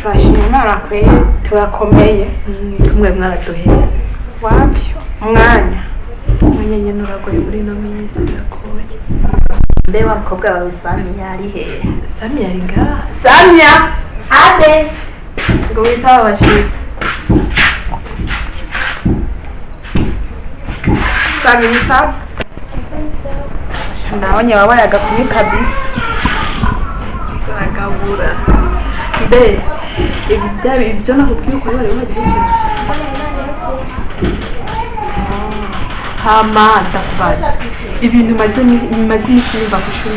turashimara kwe turakomeye tumwe mwaraduheze wabyo umwanya munyenye nuragoye muri no minsi birakoye mbe wa mukobwa wawe Sami yari hehe Sami yari ngaha Samia abe ngo witaba abashitsi Sami ni sawa naonye wabaye agakumi kabisa turagabura mbe ibyo nakubwiye uko bari bagihejeje hama ndakubaza ibintu maze imisi nimba ku ishuri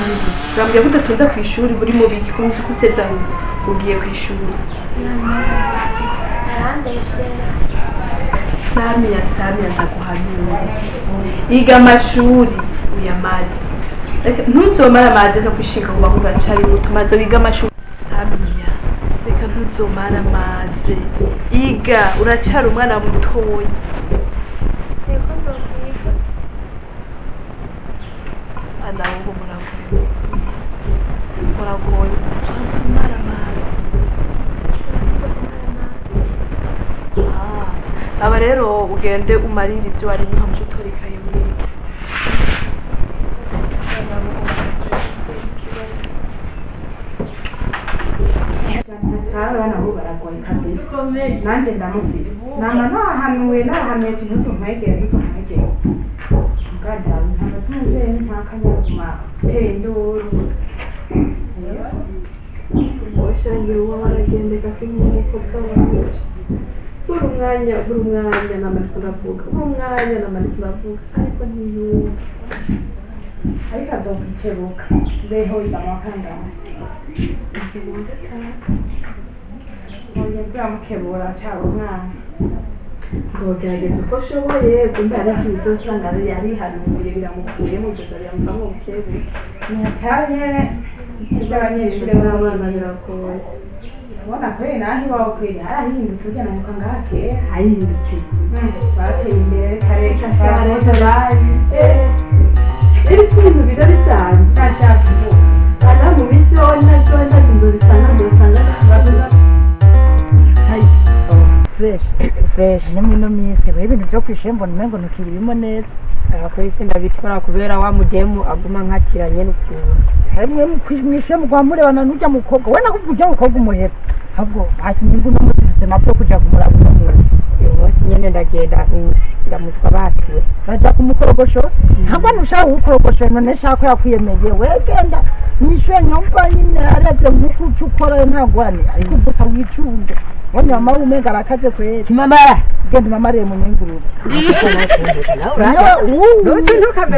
urambwira ko udatonda ku ishuri buri mu biki ko useza ugiye ku ishuri Samia ndaguhanura iga amashuri uyamare ntuzomara amazi akagushinga ngo bahura cari utumaze wiga amashuri Samia reka ntuzomara amazi iga uracari umwana mutoya adaho muragoye umara amazi aba rero ugende umarira ibyo wari nkamuco utoreka yumwe abana bo baragoye kabisa nanjye ndamufise nahanuye ati ntuzumwegere muganda ntabwo tumuzeye ntakanyaguma uteye induru washangira uwo baragende gasi nk'umukobwa wawe buri umwanya namarika uravuga ariko ntiyumva ariko azokwikebuka mbeho idamakangana nzamukebura cyaba umwana nzogerageza uko ashoboye kumbe ariko ibi byose usanga yarihanuye biramukuyemo ibyo biramuvamo bukebure ntihataye iby'abanyeshuri b'abana biragoye urabona ko naho iwawe kweri harahindutse ujya namuka ngaha kera ahindutse bateye imbere kare kashara bari rero si ibintu biba bisanzwe kashaka kuvuga ana mu minsi yo ntazo bisanga bavuga fresh nimwe no minsi we ibintu byo kwishembo nimengo ntukirimo neza kwisi ndabitora kubera wa mudemu aguma nkatiranye n'ukuntu hamwe mwishe mugwamurebana n'ujya mukobwa we nakubujya mukobwa umuhera ahubwo hasi ningu no musifise mapro kuja kumuraba no mwese yose nyene ndagenda ndamutwa batiwe baja kumukorogosho ntabwo nushaka gukorogosho none shaka yakwiyemeye wegenda nishe nyumva nyine arete mukucu ukora ntagwane ariko gusa wicunge wanya mama umenga arakaze kwera mama genda mama re mu nyingururu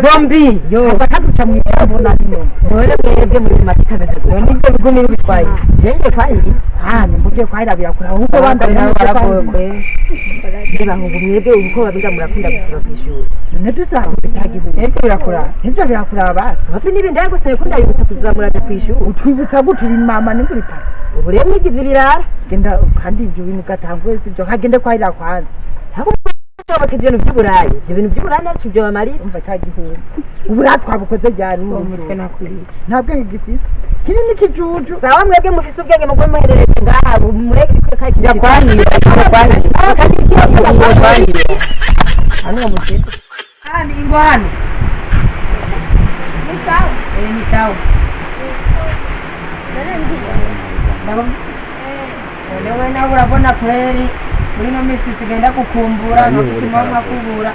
zombi yo akaduca mu ijambo na nino none mwebwe muri matika meze none ibyo bigo ni bitwaye jenge kwayiri ni muje kwayira birakura ahubwo banda nabo baragoye kwe ndiba ngo mwebwe uko babiga murakunda gusura kwishuri none dusanga bitagihu ete birakura ibyo birakura basi wapi nibindi yaguseye ko ndayibutsa kuzamura kwishuri utwibutsa guturi mama ningurita ubu rero mwigize ibirara genda kandi ibyo bintu gatangwe sibyo kagende kwayira kwanza ibyo by'uburayi ibyo bintu by'uburayi nacyo byo bamarira umva cyagihura ubura twabukoze byari mu mutwe nakwiriye nta bwenge gifise kinini kijuju sawa mwebwe mufise ubwenge mugwe muherereye ngaha mureke kwe kijya kwanira kandi kiyo kwanira hano mutete ni ingwani ni sawa ni sawa Lewe na urabona kweli muri no minsi sigenda kukumbura no kutimama kubura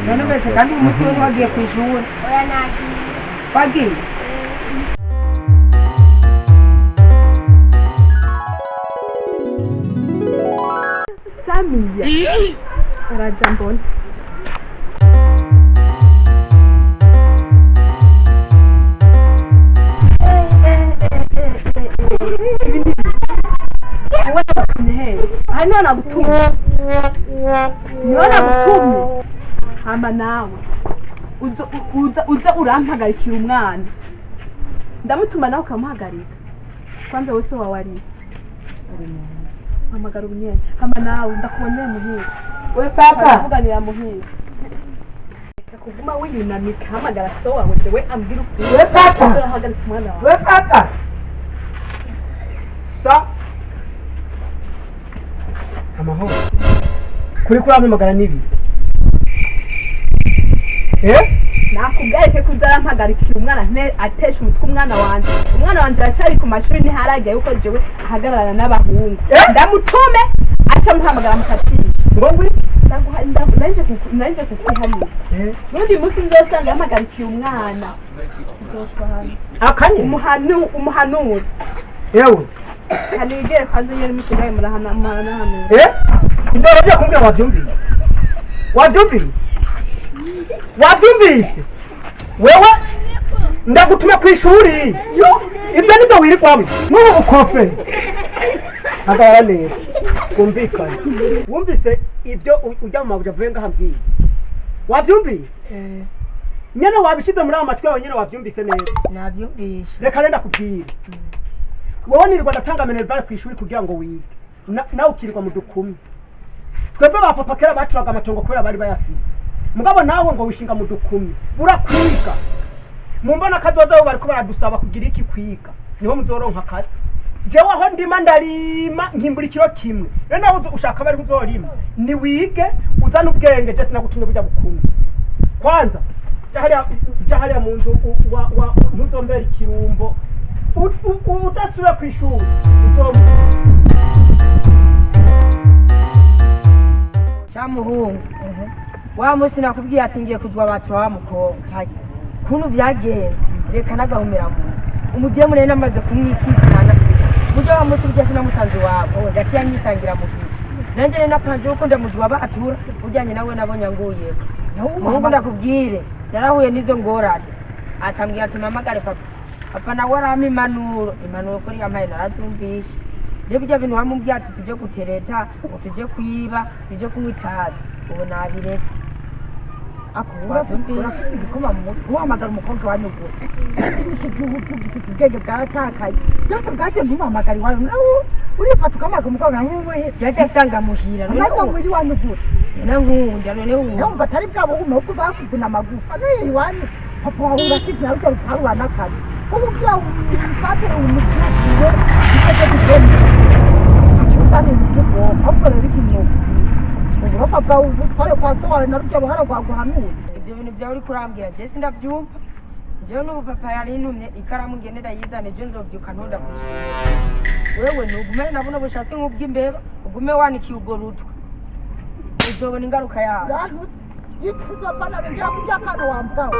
none bese kandi umunsi we wagiye ku ishuri oya nagiye wagiye Samia arajambona hano nagutumye hamba nawe uza urampagarikira umwana ndamutuma nawe ukamuhagarika kwanza wese wawari hamagara ubunyene hamba nawe ndakuboneye muhira we papa kuganira muhira kuguma wiyunamika hamagara so wawe jewe ambira ukuri we papa uzahagarika umwana wawe we papa so amahoro kuri kuramamagara nibi nakubwiye ko uzarampagarikira umwana atesha umutwe umwana wanje aracari ku mashuri ntiharagiye yuko jewe ahagararana n'abahungu ndamutume aca muhamagara mukatisha ngo ngwi nanje kukwihaniza n'undi munsi nzosanga yampagarikiye umwana akanye umuhanura yewe kanigere kwanze nyene mukigaye murahanamana indoro byo kumbwira wabyumvise wewe ndagutume ku ishuri ibyo nibyo wirirwamo n'ubu bukofe hagarara neza kumvikana wumvise ibyo ujya mu mabuja avuye ngahambwiye wabyumvise nyene wabishize muri amatwi yawe nyene wabyumvise neza nabyumvise reka renda kubwira wowe nirirwa ndatanga minerval ku ishuri kugira ngo wige nawe ukirirwa mu dukumi twebwe ba papa kera baturaga amatongo kubera bari bayafise mugabo nawe ngo wishinga mu dukumi urakwiga mumbona kazoza bariko baradusaba kugira iki kwiga niho muzoronka akazi jewe aho ndima ndarima nkimbura ikiro kimwe rero nawe ushaka bari kuzorima ni wige uzana ubwenge je sinagutumye burya bukumi kwanza jahariya mu nzu ntuzombera ikirumbo utasubira ku ishuri cyamuhungu wa munsi nakubwiye ati ngiye kujwa abantu wa mukobwa kuntu byagenze reka nagahumira mu umugiye murene amaze kumwikikana buryo wa munsi burya sinamusanze wabo ndaciye nyisangira mu gihe nanje rero napanze uko ndamujwa batura ujyanye nawe nabonye nguye muhungu ndakubwire yarahuye n'izo ngorane acambwiye ati mamagare papa nawe arama impanuro kuri yampaye naratumvishe je burya bintu wamubwiye ati tuje gutereta tuje kwiba tuje kunywa itabi ubu nabiretse urafite igikoma mu mutwe uhamagara umukobwa wa nyuguru ufite ubwenge bwaratakaye byose bwagiye ntuhamagara iwawe urifata ukamagara umukobwa nk'ubuhe yaje asanga muhira none muri wa nyuguru nankunda none wumva atari bwabo ahubwo bakuvuna amagufa n'iyi iwanyu papa wawe urakize ariko rutarura n'akazi ubu byawe umufate umubyukire igeze kugenda cyuzane umubyuko ahubwo rero ikimwuka uburofa bwawe ubutware kwa so wawe na rujya buhara bwaguhanuye ibyo bintu byawe uri kurambwira je sindabyumva jewe n'ubu papa yari intumye ikaramu ngenera yizane je nzobyuka ntonda kushira wewe nugume nabona bushatse nk'ubw'imbeba ugume wanikiye ubwo rutwe uzobona ingaruka yawe yituza bana bijya kujya kana wambawe